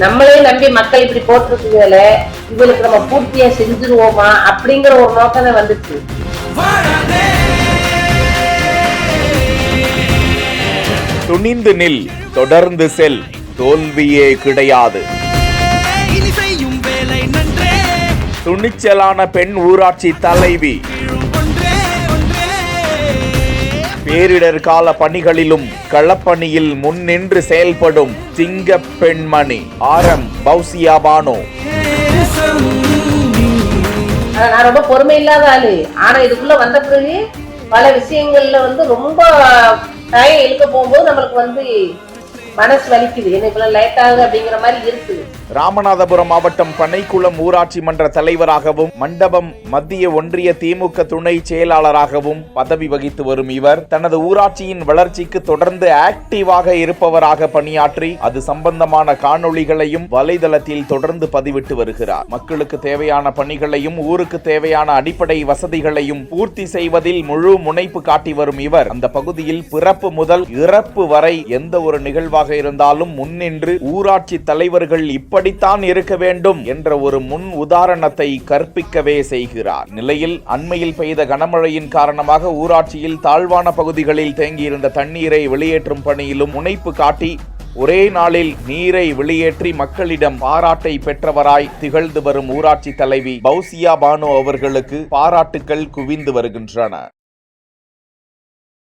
நம்மளே நம்பி மக்கள் இப்படி போட்டிருக்குதுல, இவளுக்கு நம்ம பூர்த்தியா செஞ்சிருவோமா அப்படிங்கிற ஒரு நோக்கம் தான் வந்துச்சு. துணிந்து நில், தொடர்ந்து செல், தோல்வியே கிடையாது. துணிச்சலான பெண் ஊராட்சி தலைவி. பேரிடர் கால பணிகளிலும் களப்பணியில் முன்னின்று செயல்படும் சிங்க பெண்மணி பௌசியா பானு. நான் ரொம்ப பொறுமை இல்லாத ஆளு. ஆனா இதுக்குள்ள வந்த பிறகு பல விஷயங்கள்ல ரொம்ப டைம் இழுக்க போகும்போது நம்மளுக்கு மனசு வலிக்குது. என்ன லேட் ஆகுது அப்படிங்கிற மாதிரி இருக்கு. ராமநாதபுரம் மாவட்டம் பனைக்குளம் ஊராட்சி மன்ற தலைவராகவும் மண்டபம் மத்திய ஒன்றிய திமுக துணை செயலாளராகவும் பதவி வகித்து வரும் இவர் தனது ஊராட்சியின் வளர்ச்சிக்கு தொடர்ந்து ஆக்டிவாக இருப்பவராக பணியாற்றி அது சம்பந்தமான காணொளிகளையும் வலைதளத்தில் தொடர்ந்து பதிவிட்டு வருகிறார். மக்களுக்கு தேவையான பணிகளையும் ஊருக்கு தேவையான அடிப்படை வசதிகளையும் பூர்த்தி செய்வதில் முழு முனைப்பு காட்டி வரும் இவர் அந்த பகுதியில் பிறப்பு முதல் இறப்பு வரை எந்த ஒரு நிகழ்வாக இருந்தாலும் முன்னின்று ஊராட்சி தலைவர்கள் இப்படித்தான் இருக்க வேண்டும் என்ற ஒரு முன் உதாரணத்தை கற்பிக்கவே செய்கிறார். நிலையில் அண்மையில் பெய்த கனமழையின் காரணமாக ஊராட்சியில் தாழ்வான பகுதிகளில் தேங்கியிருந்த தண்ணீரை வெளியேற்றும் பணியிலும் முனைப்பு காட்டி ஒரே நாளில் நீரை வெளியேற்றி மக்களிடம் பாராட்டை பெற்றவராய் திகழ்ந்து வரும் ஊராட்சி தலைவி பௌசியா பானு அவர்களுக்கு பாராட்டுக்கள் குவிந்து வருகின்றன.